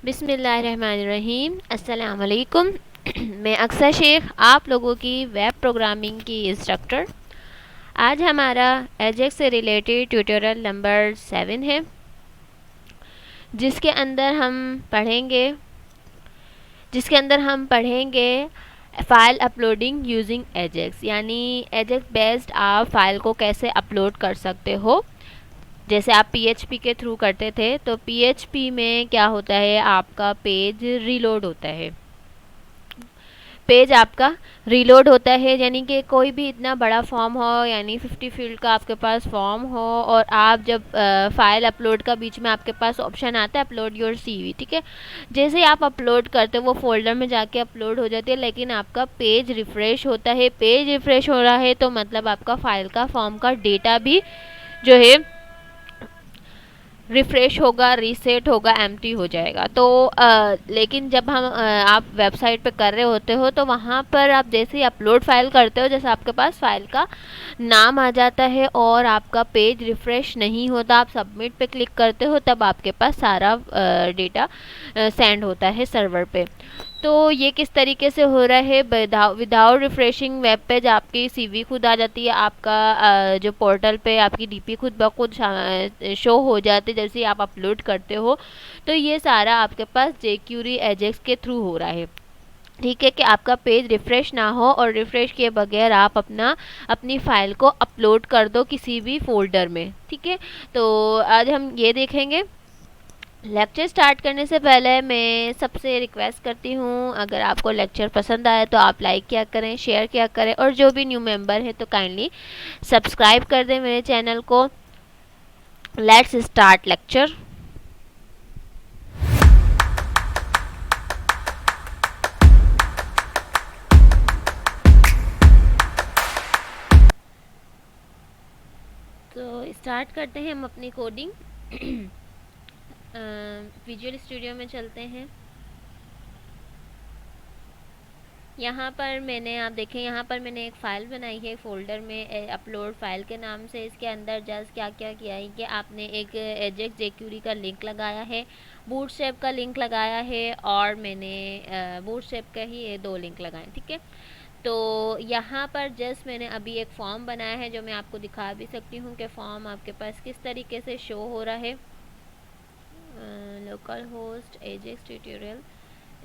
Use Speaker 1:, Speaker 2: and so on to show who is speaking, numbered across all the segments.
Speaker 1: बिस्मिल्लाहिर्रहमानिर्रहीम। अस्सलाम वालेकुम। मैं अक्सर शेख, आप लोगों की वेब प्रोग्रामिंग की इंस्ट्रक्टर। आज हमारा एजेक्स से रिलेटेड ट्यूटोरियल नंबर 7 है, जिसके अंदर हम पढ़ेंगे फ़ाइल अपलोडिंग यूजिंग एजेक्स, यानी एजेक्स बेस्ड आप फ़ाइल को कैसे अपलोड कर सकते हो। जैसे आप पीएचपी के थ्रू करते थे, तो पीएचपी में क्या होता है, आपका पेज रीलोड होता है। यानी कि कोई भी इतना बड़ा फॉर्म हो, यानी 50 फील्ड का आपके पास फॉर्म हो, और आप जब फाइल अपलोड का बीच में आपके पास ऑप्शन आता है अपलोड योर सीवी, ठीक है। जैसे ही आप अपलोड करते हो वो फोल्डर में जाके अपलोड हो जाती है, लेकिन आपका पेज रिफ़्रेश होता है। पेज रिफ़्रेश हो रहा है तो मतलब आपका फाइल का फॉर्म का डेटा भी जो है रिफ़्रेश होगा, रीसेट होगा, एम्प्टी हो जाएगा। तो लेकिन जब आप वेबसाइट पे कर रहे होते हो, तो वहाँ पर आप जैसे ही अपलोड फाइल करते हो, जैसे आपके पास फाइल का नाम आ जाता है और आपका पेज रिफ़्रेश नहीं होता, आप सबमिट पे क्लिक करते हो, तब आपके पास सारा डेटा सेंड होता है सर्वर पे। तो ये किस तरीके से हो रहा है, विदाउट रिफ्रेशिंग वेब पेज आपकी सीवी खुद आ जाती है, आपका जो पोर्टल पे आपकी डीपी खुद ब खुद शो हो जाती है जैसे आप अपलोड करते हो। तो ये सारा आपके पास जेक्यूरी एजेक्स के थ्रू हो रहा है, ठीक है, कि आपका पेज रिफ़्रेश ना हो और रिफ़्रेश किए बगैर आप अपनी फ़ाइल को अपलोड कर दो किसी भी फोल्डर में, ठीक है। तो आज हम ये देखेंगे। लेक्चर स्टार्ट करने से पहले मैं सबसे रिक्वेस्ट करती हूँ, अगर आपको लेक्चर पसंद आए तो आप लाइक किया करें, शेयर किया करें, और जो भी न्यू मेंबर है तो काइंडली सब्सक्राइब कर दें मेरे चैनल को। Let's start lecture. तो स्टार्ट करते हैं हम अपनी कोडिंग। विजुअल स्टूडियो में चलते हैं। यहाँ पर आप देखें, यहाँ पर मैंने एक फ़ाइल बनाई है फोल्डर में, अपलोड फाइल के नाम से। इसके अंदर जस्ट क्या क्या किया है कि आपने एक एजेक्स जेक्यूरी का लिंक लगाया है, बूटस्ट्रैप का लिंक लगाया है, और मैंने बूटस्ट्रैप का ही 2 लिंक लगाए, ठीक है। तो यहाँ पर जस्ट मैंने अभी एक फॉर्म बनाया है, जो मैं आपको दिखा भी सकती हूँ कि फॉर्म आपके पास किस तरीके से शो हो रहा है। लोकल होस्ट एजेक्स ट्यूटोरियल,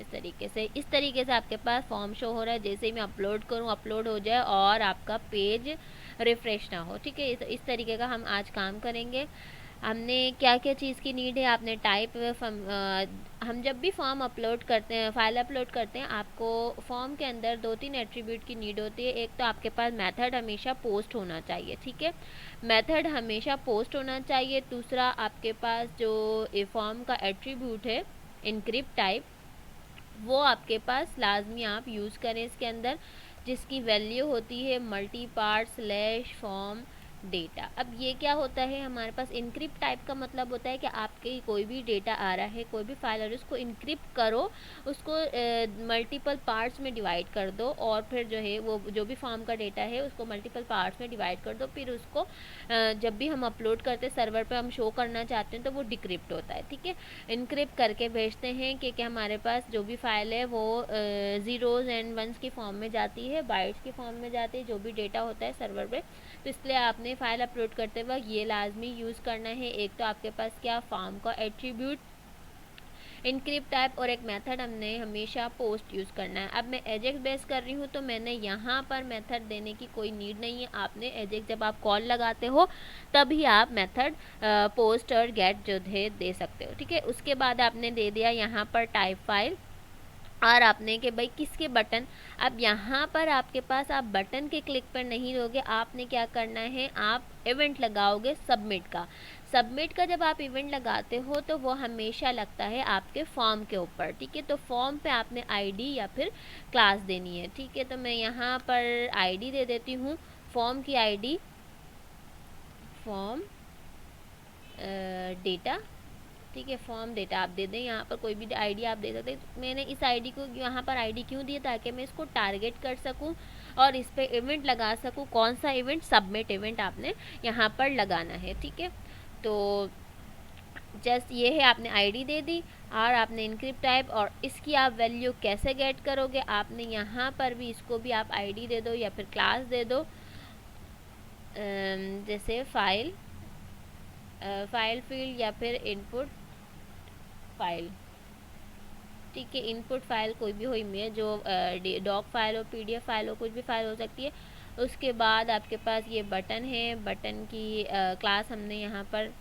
Speaker 1: इस तरीके से आपके पास फॉर्म शो हो रहा है। जैसे ही मैं अपलोड करूँ, अपलोड हो जाए और आपका पेज रिफ़्रेश ना हो, ठीक है। इस तरीके का हम आज काम करेंगे। हमने क्या क्या चीज़ की नीड है, आपने टाइप हम जब भी फॉर्म अपलोड करते हैं, फाइल अपलोड करते हैं, आपको फॉर्म के अंदर 2-3 एट्रीब्यूट की नीड होती है। एक तो आपके पास मेथड हमेशा पोस्ट होना चाहिए, ठीक है, मेथड हमेशा पोस्ट होना चाहिए। दूसरा, आपके पास जो फॉर्म का एट्रीब्यूट है इनक्रिप्ट टाइप, वो आपके पास लाजमी आप यूज़ करें इसके अंदर, जिसकी वैल्यू होती है multi part slash form data. अब ये क्या होता है, हमारे पास इनक्रिप्ट टाइप का मतलब होता है कि आपके कोई भी डेटा आ रहा है, कोई भी फाइल आ रही है, उसको इनक्रिप्ट करो, उसको मल्टीपल पार्ट्स में डिवाइड कर दो, और फिर जो है वो जो भी फॉर्म का डेटा है उसको मल्टीपल पार्ट्स में डिवाइड कर दो। फिर उसको जब भी हम अपलोड करते हैं सर्वर पर, हम शो करना चाहते हैं तो वो डिक्रिप्ट होता है, ठीक है। इनक्रिप्ट करके भेजते हैं कि हमारे पास जो भी फाइल है वो ज़ीरोज़ एंड वंस की फॉर्म में जाती है, बाइट्स की फॉर्म में जाती है, जो भी डेटा होता है सर्वर पे। तो इसलिए आपने फ़ाइल अपलोड करते वक्त ये लाजमी यूज़ करना है। एक तो आपके पास क्या, फॉर्म का एट्रीब्यूट, इनक्रिप्ट टाइप, और एक मेथड हमने हमेशा पोस्ट यूज़ करना है। अब मैं एजेक्स बेस कर रही हूँ, तो मैंने यहाँ पर मेथड देने की कोई नीड नहीं है। आपने एजेक्स जब आप कॉल लगाते हो तभी आप मेथड पोस्ट और गेट जो है दे सकते हो, ठीक है। उसके बाद आपने दे दिया यहाँ पर टाइप फाइल, और आपने कि भाई किसके बटन। अब यहाँ पर आपके पास आप बटन के क्लिक पर नहीं दोगे, आपने क्या करना है, आप इवेंट लगाओगे सबमिट का। सबमिट का जब आप इवेंट लगाते हो तो वो हमेशा लगता है आपके फॉर्म के ऊपर, ठीक है। तो फॉर्म पे आपने आईडी या फिर क्लास देनी है, ठीक है। तो मैं यहाँ पर आईडी दे देती हूँ, फॉर्म की आईडी फॉर्म डेटा, ठीक है, फॉर्म डेटा आप दे दें। यहाँ पर कोई भी आईडी आप दे सकते हैं। तो मैंने इस आईडी को यहाँ पर आईडी क्यों दिया, ताकि मैं इसको टारगेट कर सकूँ और इस पर इवेंट लगा सकूँ। कौन सा इवेंट, सबमिट इवेंट आपने यहाँ पर लगाना है, ठीक है। तो जस्ट ये है, आपने आईडी दे दी और आपने इनक्रिप्ट टाइप, और इसकी आप वैल्यू कैसे गेट करोगे, आपने यहाँ पर भी इसको भी आप आईडी दे दो या फिर क्लास दे दो, जैसे फाइल फील्ड या फिर इनपुट फाइल। ठीक है, इनपुट फाइल कोई भी हो, इमेज जो डॉक फाइल हो, पीडीएफ फाइल हो, कुछ भी फाइल हो सकती है। उसके बाद आपके पास ये बटन है, बटन की क्लास हमने यहाँ पर,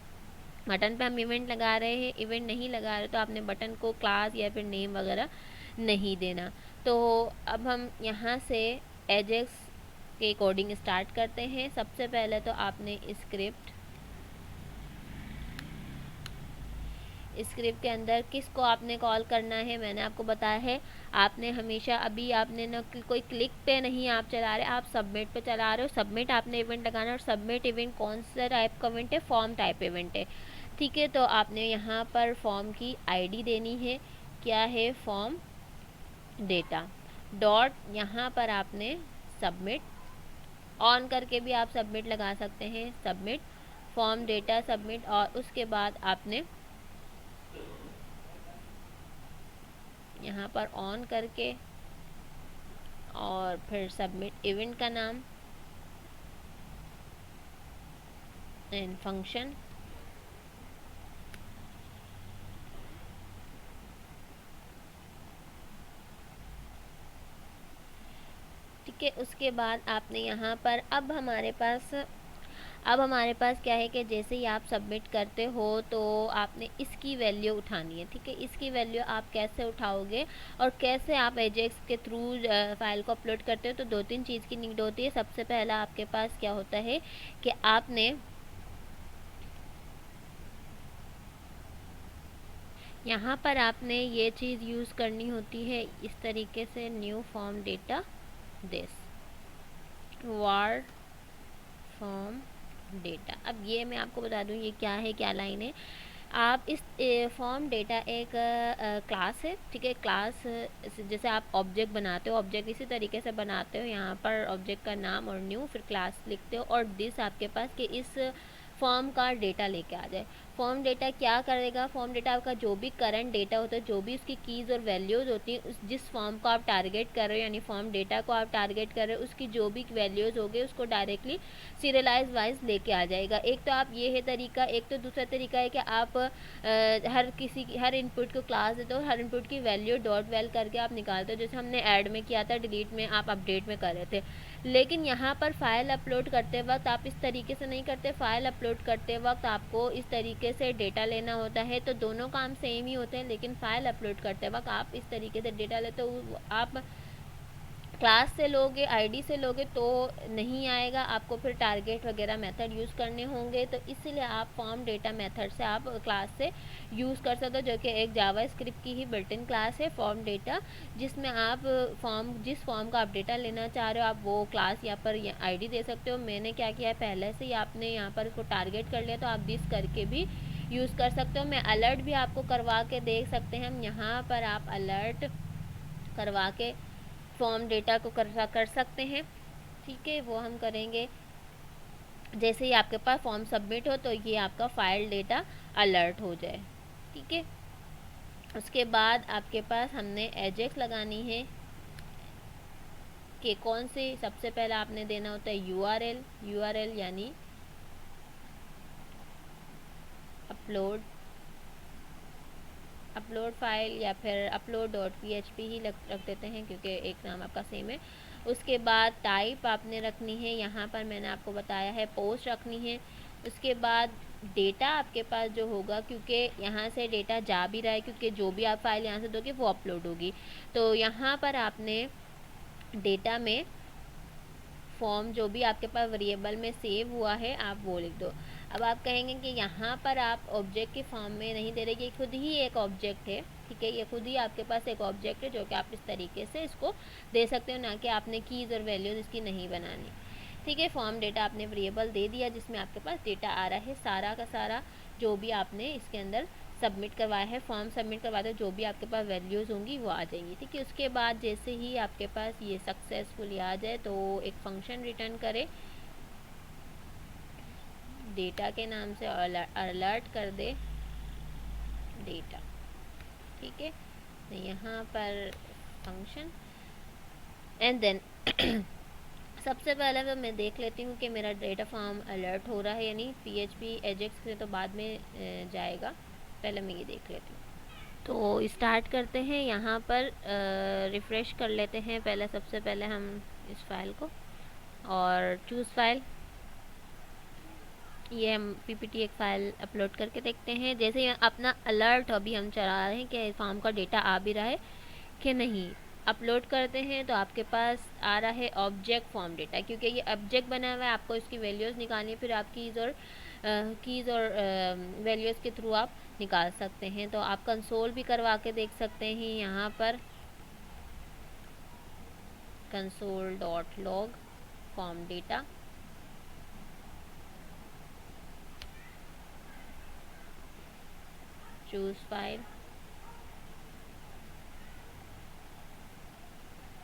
Speaker 1: बटन पे हम इवेंट लगा रहे हैं, इवेंट नहीं लगा रहे तो आपने बटन को क्लास या फिर नेम वगैरह नहीं देना। तो अब हम यहाँ से एजेक्स के कोडिंग स्टार्ट करते हैं। सबसे पहले तो आपने स्क्रिप्ट के अंदर किसको आपने कॉल करना है, मैंने आपको बताया है। आपने हमेशा, अभी आपने न कोई क्लिक पे नहीं आप चला रहे, आप सबमिट पे चला रहे हो। सबमिट आपने इवेंट लगाना, और सबमिट इवेंट कौन सा टाइप का इवेंट है, फॉर्म टाइप इवेंट है। ठीक है, तो आपने यहाँ पर फॉर्म की आईडी देनी है, क्या है, फॉर्म डेटा डॉट, यहाँ पर आपने सबमिट ऑन करके भी आप सबमिट लगा सकते हैं, सबमिट फॉर्म डेटा सबमिट। और उसके बाद आपने यहाँ पर ऑन करके और फिर सबमिट इवेंट का नाम एंड फंक्शन। ठीक है, उसके बाद आपने यहाँ पर, अब हमारे पास क्या है कि जैसे ही आप सबमिट करते हो तो आपने इसकी वैल्यू उठानी है। ठीक है, इसकी वैल्यू आप कैसे उठाओगे और कैसे आप एजेक्स के थ्रू फाइल को अपलोड करते हो, तो दो तीन चीज़ की नीड होती है। सबसे पहला आपके पास क्या होता है कि आपने यहाँ पर आपने ये चीज़ यूज़ करनी होती है इस तरीके से, new form data this war form data. अब ये मैं आपको बता दूँ ये क्या है, क्या लाइन है। आप इस फॉर्म डेटा एक क्लास है। ठीक है, क्लास जैसे आप ऑब्जेक्ट बनाते हो, ऑब्जेक्ट इसी तरीके से बनाते हो। यहाँ पर ऑब्जेक्ट का नाम और न्यू, फिर क्लास लिखते हो, और दिस आपके पास कि इस फॉर्म का डेटा लेके आ जाए। फॉर्म डेटा क्या करेगा, फॉर्म डेटा आपका जो भी करंट डेटा होता है, जो भी उसकी कीज़ और वैल्यूज़ होती हैं, उस जिस फॉर्म को आप टारगेट कर रहे हो, यानी फॉर्म डेटा को आप टारगेट कर रहे हो, उसकी जो भी वैल्यूज़ होगी उसको डायरेक्टली सीरियलाइज वाइज लेके आ जाएगा। एक तो आप ये है तरीका, एक तो दूसरा तरीका है कि आप हर इनपुट को क्लास देते हो, हर इनपुट की वैल्यू डॉट वेल करके आप निकालते हो, जैसे हमने ऐड में किया था, डिलीट में आप अपडेट में कर रहे थे। लेकिन यहाँ पर फाइल अपलोड करते वक्त आप इस तरीके से नहीं करते। फाइल अपलोड करते वक्त आपको इस तरीके से डेटा लेना होता है, तो दोनों काम सेम ही होते हैं, लेकिन फाइल अपलोड करते वक्त आप इस तरीके से डेटा लेते हो। आप क्लास से लोगे, आईडी से लोगे तो नहीं आएगा, आपको फिर टारगेट वगैरह मेथड यूज़ करने होंगे। तो इसीलिए आप फॉर्म डेटा मेथड से आप क्लास से यूज़ कर सकते हो, जो कि एक जावा स्क्रिप्ट की ही बिल्ट इन क्लास है फॉर्म डेटा, जिसमें आप जिस फॉर्म का आप डेटा लेना चाह रहे हो आप वो क्लास यहाँ पर आईडी दे सकते हो। मैंने क्या किया है, पहले से ही आपने यहाँ पर इसको टारगेट कर लिया, तो आप दिस करके भी यूज़ कर सकते हो। मैं अलर्ट भी आपको करवा के देख सकते हैं, हम यहाँ पर आप अलर्ट करवा के फॉर्म डेटा को कर सकते हैं। ठीक है, वो हम करेंगे जैसे ही आपके पास फॉर्म सबमिट हो, तो ये आपका फाइल डेटा अलर्ट हो जाए। ठीक है, उसके बाद आपके पास हमने एजेक्स लगानी है कि कौन से, सबसे पहले आपने देना होता है यूआरएल यानी अपलोड फाइल, या फिर अपलोड डॉट php ही रख देते हैं क्योंकि एक नाम आपका सेम है। उसके बाद टाइप आपने रखनी है, यहाँ पर मैंने आपको बताया है पोस्ट रखनी है। उसके बाद डेटा आपके पास जो होगा, क्योंकि यहाँ से डेटा जा भी रहा है, क्योंकि जो भी आप फाइल यहाँ से दोगे वो अपलोड होगी, तो यहाँ पर आपने डेटा में फॉर्म जो भी आपके पास वेरिएबल में सेव हुआ है आप वो लिख दो। अब आप कहेंगे कि यहाँ पर आप ऑब्जेक्ट के फॉर्म में नहीं दे रहे, ये खुद ही एक ऑब्जेक्ट है। ठीक है, ये खुद ही आपके पास एक ऑब्जेक्ट है, जो कि आप इस तरीके से इसको दे सकते हो, ना कि आपने कीज़ और वैल्यूज़ इसकी नहीं बनानी। ठीक है, फॉर्म डेटा आपने वेरिएबल दे दिया जिसमें आपके पास डेटा आ रहा है, सारा का सारा जो भी आपने इसके अंदर सबमिट करवाया है, फॉर्म सबमिट करवा दो, जो भी आपके पास वैल्यूज़ होंगी वो आ जाएंगी। ठीक है, उसके बाद जैसे ही आपके पास ये सक्सेसफुली आ जाए तो एक फंक्शन रिटर्न करे, डेटा के नाम से अलर्ट कर दे डेटा। ठीक है, तो यहाँ पर फंक्शन एंड देन सबसे पहले तो मैं देख लेती हूँ कि मेरा डेटा फॉर्म अलर्ट हो रहा है या नहीं। PHP एजेक्स से तो बाद में जाएगा, पहले मैं ये देख लेती हूँ। तो स्टार्ट करते हैं, यहाँ पर रिफ़्रेश कर लेते हैं पहले। सबसे पहले हम इस फाइल को और चूज़ फाइल, ये हम PPT एक फ़ाइल अपलोड करके देखते हैं। जैसे अपना अलर्ट अभी हम चला रहे हैं कि फॉर्म का डेटा आ भी रहा है कि नहीं। अपलोड करते हैं तो आपके पास आ रहा है ऑब्जेक्ट फॉर्म डेटा, क्योंकि ये ऑब्जेक्ट बना हुआ है, आपको इसकी वैल्यूज़ निकालनी है, फिर आप कीज़ और वैल्यूज़ के थ्रू आप निकाल सकते हैं। तो आप कंसोल भी करवा के देख सकते हैं। यहाँ पर console.log form data, choose file,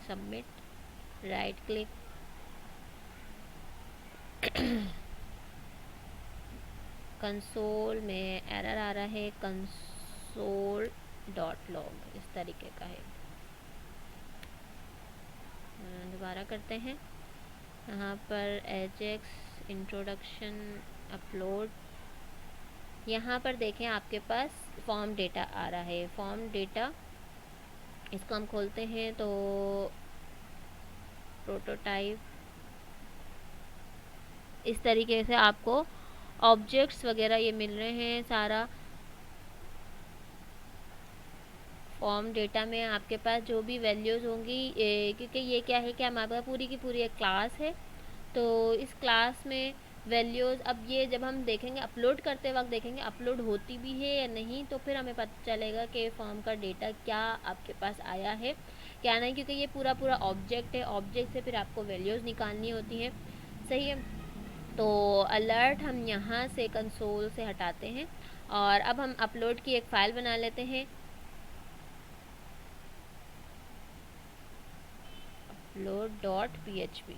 Speaker 1: submit, right click, console में एरर आ रहा है, console.log इस तरीके का है। दोबारा करते हैं, यहाँ पर एजेक्स इंट्रोडक्शन अपलोड, यहाँ पर देखें आपके पास फॉर्म डेटा आ रहा है। फॉर्म डेटा, इसको हम खोलते हैं तो प्रोटोटाइप, इस तरीके से आपको ऑब्जेक्ट्स वगैरह ये मिल रहे हैं। सारा फॉर्म डेटा में आपके पास जो भी वैल्यूज़ होंगी, क्योंकि ये क्या है कि हमारे पास पूरी की पूरी एक क्लास है, तो इस क्लास में वैल्यूज़, अब ये जब हम देखेंगे अपलोड करते वक्त देखेंगे अपलोड होती भी है या नहीं, तो फिर हमें पता चलेगा कि फॉर्म का डेटा क्या आपके पास आया है क्या नहीं, क्योंकि ये पूरा पूरा ऑब्जेक्ट है। ऑब्जेक्ट से फिर आपको वैल्यूज़ निकालनी होती हैं, सही है। तो अलर्ट हम यहाँ से कंसोल से हटाते हैं और अब हम अपलोड की एक फ़ाइल बना लेते हैं, upload.php।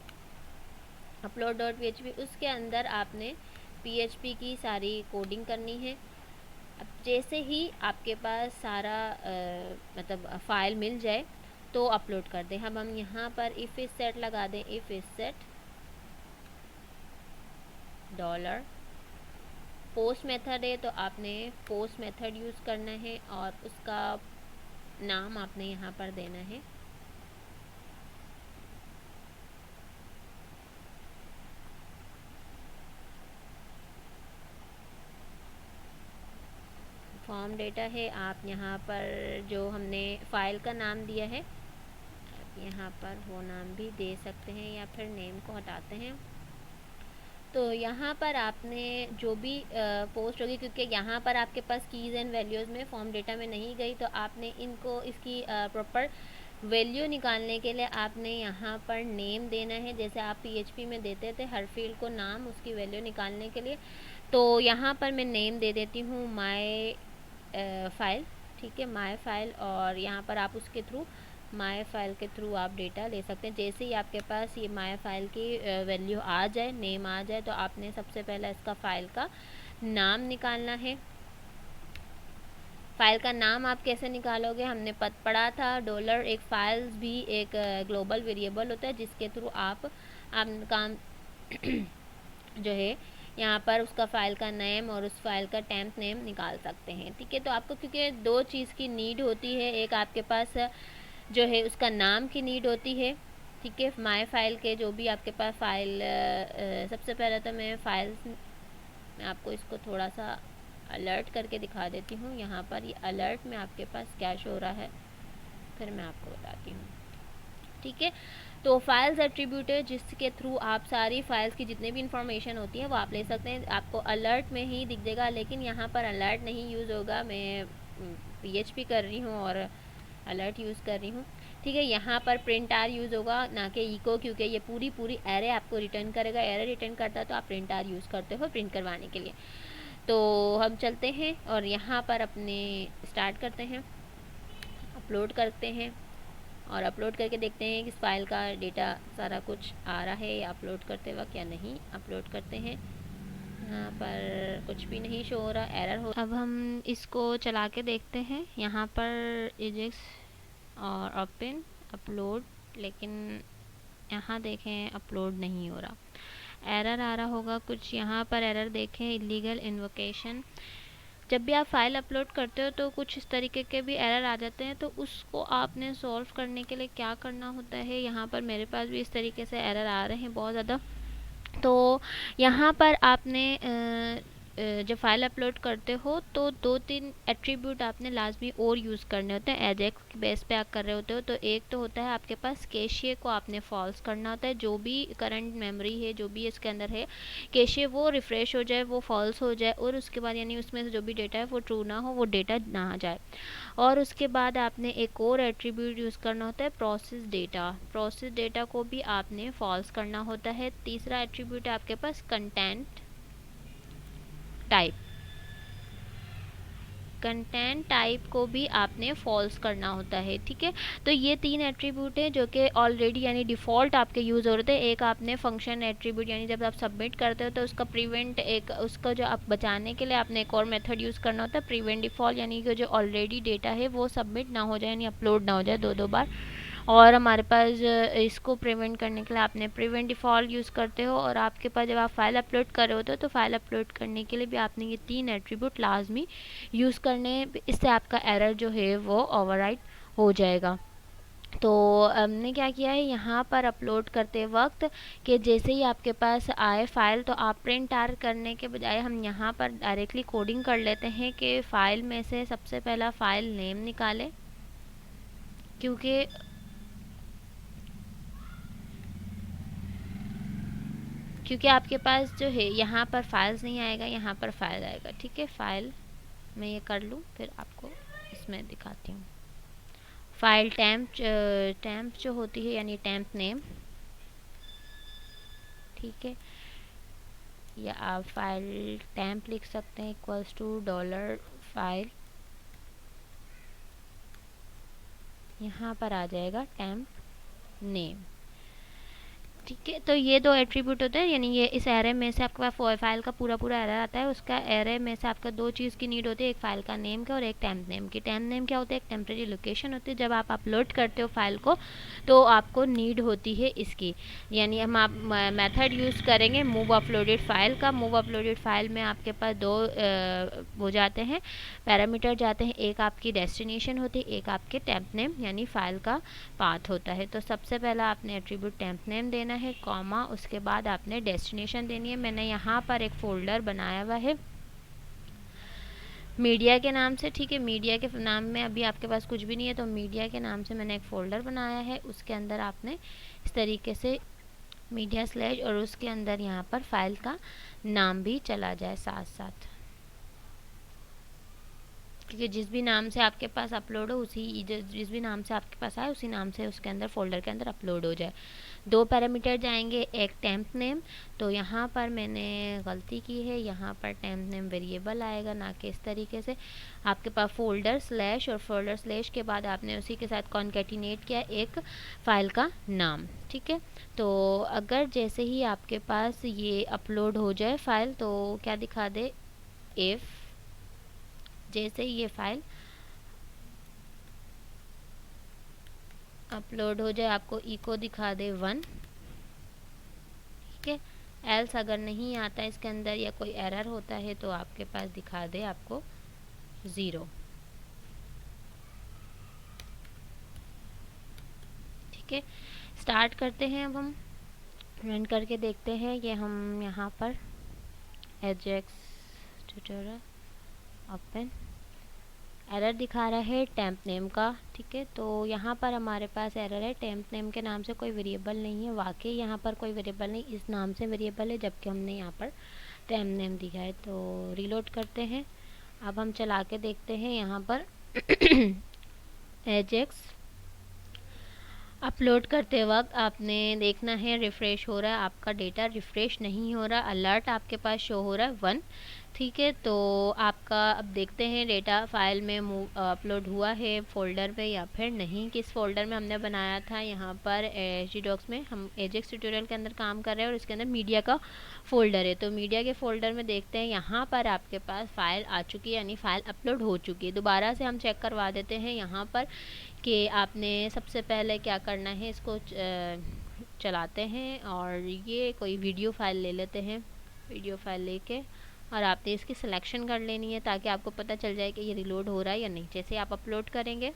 Speaker 1: upload.php, उसके अंदर आपने PHP की सारी कोडिंग करनी है। अब जैसे ही आपके पास सारा मतलब फ़ाइल मिल जाए तो अपलोड कर दें। अब हम यहाँ पर इफ़ इज सेट लगा दें, if is set dollar, post method है तो आपने पोस्ट मेथड यूज़ करना है और उसका नाम आपने यहाँ पर देना है फॉर्म डेटा है। आप यहाँ पर जो हमने फ़ाइल का नाम दिया है, यहाँ पर वो नाम भी दे सकते हैं या फिर नेम को हटाते हैं। तो यहाँ पर आपने जो भी पोस्ट होगी, क्योंकि यहाँ पर आपके पास कीज़ एंड वैल्यूज़ में फॉर्म डेटा में नहीं गई, तो आपने इनको इसकी प्रॉपर वैल्यू निकालने के लिए आपने यहाँ पर नेम देना है, जैसे आप PHP में देते थे हर फील्ड को नाम, उसकी वैल्यू निकालने के लिए। तो यहाँ पर मैं नेम दे देती हूँ माय फाइल, ठीक है, माय फाइल, और यहाँ पर आप उसके थ्रू माय फाइल के थ्रू आप डेटा ले सकते हैं। जैसे ही आपके पास ये माय फाइल की वैल्यू आ जाए, नेम आ जाए, तो आपने सबसे पहले इसका फ़ाइल का नाम निकालना है। फ़ाइल का नाम आप कैसे निकालोगे, हमने पढ़ा था, डॉलर एक फ़ाइल्स भी एक ग्लोबल वेरिएबल होता है जिसके थ्रू आप काम जो है यहाँ पर उसका फ़ाइल का नेम और उस फाइल का टेम्प नेम निकाल सकते हैं। ठीक है, तो आपको क्योंकि दो चीज़ की नीड होती है, एक आपके पास जो है उसका नाम की नीड होती है, ठीक है, माय फाइल के जो भी आपके पास फ़ाइल, सबसे पहले तो मैं आपको इसको थोड़ा सा अलर्ट करके दिखा देती हूँ। यहाँ पर ये अलर्ट में आपके पास क्या शो रहा है, फिर मैं आपको बताती हूँ। ठीक है, तो फाइल्स एट्रीब्यूट है जिसके थ्रू आप सारी फाइल्स की जितनी भी इंफॉर्मेशन होती है वो आप ले सकते हैं। आपको अलर्ट में ही दिख देगा, लेकिन यहाँ पर अलर्ट नहीं यूज़ होगा। मैं PHP कर रही हूँ और अलर्ट यूज़ कर रही हूँ। ठीक है, यहाँ पर प्रिंट आर यूज़ होगा, ना कि इको, क्योंकि ये पूरी एरे आपको रिटर्न करेगा। एरे रिटर्न करता है तो आप प्रिंट आर यूज़ करते हो प्रिंट करवाने के लिए। तो हम चलते हैं और यहाँ पर अपने स्टार्ट करते हैं, अपलोड करते हैं और अपलोड करके देखते हैं कि इस फाइल का डेटा सारा कुछ आ रहा है या अपलोड करते वक्त या नहीं। अपलोड करते हैं, यहाँ पर कुछ भी नहीं शो हो रहा, एरर हो। अब हम इसको चला के देखते हैं। यहाँ पर एजेक्स और ओपन अपलोड, लेकिन यहाँ देखें अपलोड नहीं हो रहा, एरर आ रहा होगा कुछ। यहाँ पर एरर देखें, इलीगल इन्वोकेशन। जब भी आप फाइल अपलोड करते हो तो कुछ इस तरीके के भी एरर आ जाते हैं, तो उसको आपने सॉल्व करने के लिए क्या करना होता है। यहाँ पर मेरे पास भी इस तरीके से एरर आ रहे हैं बहुत ज़्यादा। तो यहाँ पर आपने जब फाइल अपलोड करते हो तो 2-3 एट्रीब्यूट आपने लाजमी और यूज़ करने होते हैं। एजेक्स के बेस पे आप कर रहे होते हो तो एक तो होता है आपके पास कैशे को आपने फॉल्स करना होता है। जो भी करंट मेमोरी है, जो भी इसके अंदर है कैशे, वो रिफ़्रेश हो जाए, वो फॉल्स हो जाए, और उसके बाद यानी उसमें से जो भी डेटा है वो ट्रू ना हो, वो डेटा ना आ जाए। और उसके बाद आपने एक और एट्रीब्यूट यूज़ करना होता है प्रोसेस डेटा। प्रोसेस डेटा को भी आपने फॉल्स करना होता है। तीसरा एट्रीब्यूट है आपके पास कंटेंट टाइप। कंटेंट टाइप को भी आपने फॉल्स करना होता है, ठीक है। तो ये 3 एट्रीब्यूट हैं जो कि ऑलरेडी यानी डिफ़ॉल्ट आपके यूज़ हो रहे थे। एक आपने फंक्शन एट्रीब्यूट, यानी जब आप सबमिट करते हो तो उसका प्रिवेंट, एक उसका जो आप बचाने के लिए आपने एक और मेथड यूज़ करना होता है प्रिवेंट डिफ़ॉल्ट, यानी कि जो ऑलरेडी डेटा है वो सबमिट ना हो जाए, यानी अपलोड ना हो जाए 2-2 बार। और हमारे पास इसको प्रिवेंट करने के लिए आपने प्रिवेंट डिफ़ॉल्ट यूज़ करते हो। और आपके पास जब आप फाइल अपलोड कर रहे होते हो तो फाइल अपलोड करने के लिए भी आपने ये 3 एट्रीब्यूट लाजमी यूज़ करने, इससे आपका एरर जो है वो ओवरराइट हो जाएगा। तो हमने क्या किया है यहाँ पर अपलोड करते वक्त कि जैसे ही आपके पास आए फ़ाइल तो आप प्रिंट आर करने के बजाय हम यहाँ पर डायरेक्टली कोडिंग कर लेते हैं कि फ़ाइल में से सबसे पहला फ़ाइल नेम निकालें, क्योंकि आपके पास जो है यहाँ पर फाइल्स नहीं आएगा, यहाँ पर फाइल आएगा, ठीक है। फाइल मैं ये कर लूँ फिर आपको इसमें दिखाती हूँ। फाइल टैम्प जो होती है यानी टैम्प नेम, ठीक है, या आप फाइल टैम्प लिख सकते हैं इक्वल्स टू डॉलर फाइल, यहाँ पर आ जाएगा टैम्प नेम, ठीक है। तो ये 2 एट्रीब्यूट होते हैं, यानी ये इस एरे में से आपके पास फाइल का पूरा एरे आता है, उसका एरे में से आपका 2 चीज़ की नीड होती है, एक फाइल का नेम का और एक टैम्प नेम की। टैम्प नेम क्या होता है, एक टेम्परेरी लोकेशन होती है। जब आप अपलोड करते हो फाइल को तो आपको नीड होती है इसकी, यानी हम आप मेथड यूज़ करेंगे मूव अपलोडेड फाइल का। मूव अपलोडेड फाइल में आपके पास 2 हो जाते हैं पैरामीटर जाते हैं, एक आपकी डेस्टिनेशन होती है, एक आपके टैम्प नेम यानी फाइल का पाथ होता है। तो सबसे पहला आपने एट्रीब्यूट टैम्प नेम देना है, कॉमा, उसके बाद आपने डेस्टिनेशन देनी है। मैंने यहाँ पर एक फ़ोल्डर बनाया हुआ है मीडिया के नाम से, ठीक है। मीडिया के नाम में अभी आपके पास कुछ भी नहीं है तो मीडिया के नाम से मैंने एक फ़ोल्डर बनाया है। उसके अंदर आपने इस तरीके से मीडिया स्लैश और उसके अंदर यहाँ पर फाइल का नाम भी चला जाए साथ साथ, क्योंकि जिस भी नाम से आपके पास अपलोड हो उसी जिस भी नाम से आपके पास आए उसी नाम से उसके अंदर फ़ोल्डर के अंदर अपलोड हो जाए। 2 पैरामीटर जाएंगे, एक टैम्प नेम, तो यहाँ पर मैंने गलती की है, यहाँ पर टैम्प नेम वेरिएबल आएगा ना कि इस तरीके से। आपके पास फ़ोल्डर स्लैश और फोल्डर स्लैश के बाद आपने उसी के साथ कॉन्केटिनेट किया एक फ़ाइल का नाम, ठीक है। तो अगर जैसे ही आपके पास ये अपलोड हो जाए फ़ाइल तो क्या दिखा दे, इफ़ जैसे ही ये फ़ाइल अपलोड हो जाए आपको इको दिखा दे 1, ठीक है। एल्स अगर नहीं आता है इसके अंदर या कोई एरर होता है तो आपके पास दिखा दे आपको 0, ठीक है। स्टार्ट करते हैं, अब हम रन करके देखते हैं। ये हम यहाँ पर एजेक्स ट्यूटोरियल ओपन, एरर दिखा रहा है टैम्प नेम का, ठीक है। तो यहाँ पर हमारे पास एरर है टैम्प नेम के नाम से कोई वेरिएबल नहीं है। वाकई यहाँ पर कोई वेरिएबल नहीं, इस नाम से वेरिएबल है, जबकि हमने यहाँ पर टैम्प नेम दिया है। तो रीलोड करते हैं, अब हम चला के देखते हैं। यहाँ पर एजेक्स अपलोड करते वक्त आपने देखना है रिफ़्रेश हो रहा है, आपका डेटा रिफ़्रेश नहीं हो रहा, अलर्ट आपके पास शो हो रहा है 1, ठीक है, तो आपका अब देखते हैं डेटा फाइल में अपलोड हुआ है फ़ोल्डर में या फिर नहीं। किस फ़ोल्डर में हमने बनाया था, यहाँ पर एच डॉक्स में हम एजेक्स ट्यूटोरियल के अंदर काम कर रहे हैं और इसके अंदर मीडिया का फ़ोल्डर है। तो मीडिया के फ़ोल्डर में देखते हैं, यहाँ पर आपके पास फ़ाइल आ चुकी है, यानी फ़ाइल अपलोड हो चुकी है। दोबारा से हम चेक करवा देते हैं यहाँ पर कि आपने सबसे पहले क्या करना है। इसको चलाते हैं और ये कोई वीडियो फ़ाइल ले लेते हैं। वीडियो फ़ाइल लेके और आपने इसकी सिलेक्शन कर लेनी है ताकि आपको पता चल जाए कि ये रिलोड हो रहा है या नहीं। जैसे आप अपलोड करेंगे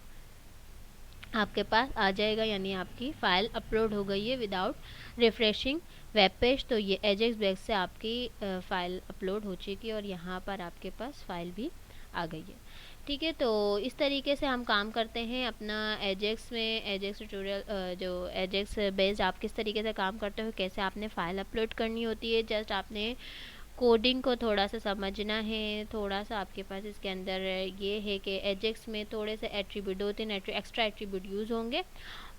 Speaker 1: आपके पास आ जाएगा, यानी आपकी फ़ाइल अपलोड हो गई है विदाउट रिफ़्रेशिंग वेब पेज। तो ये एजेक्स बैग से आपकी फ़ाइल अपलोड हो चुकी है और यहाँ पर आपके पास फ़ाइल भी आ गई है। ठीक है, तो इस तरीके से हम काम करते हैं अपना एजेक्स में। एजेक्स ट्यूटोरियल जो एजेक्स बेस्ड आप किस तरीके से काम करते हो, कैसे आपने फ़ाइल अपलोड करनी होती है, जस्ट आपने कोडिंग को थोड़ा सा समझना है। थोड़ा सा आपके पास इसके अंदर ये है कि एजेक्स में थोड़े से एट्रीब्यूट, 2-3 एक्स्ट्रा एट्रीब्यूट यूज़ होंगे,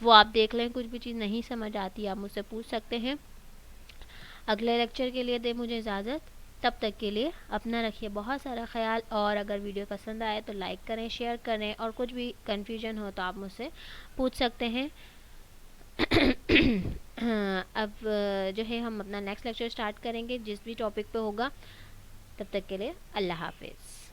Speaker 1: वो आप देख लें। कुछ भी चीज़ नहीं समझ आती आप मुझसे पूछ सकते हैं। अगले लेक्चर के लिए दे मुझे इजाज़त, तब तक के लिए अपना रखिए बहुत सारा ख्याल। और अगर वीडियो पसंद आए तो लाइक करें, शेयर करें, और कुछ भी कन्फ्यूजन हो तो आप मुझसे पूछ सकते हैं। अब जो है हम अपना नेक्स्ट लेक्चर स्टार्ट करेंगे जिस भी टॉपिक पे होगा। तब तक के लिए अल्लाह हाफिज़।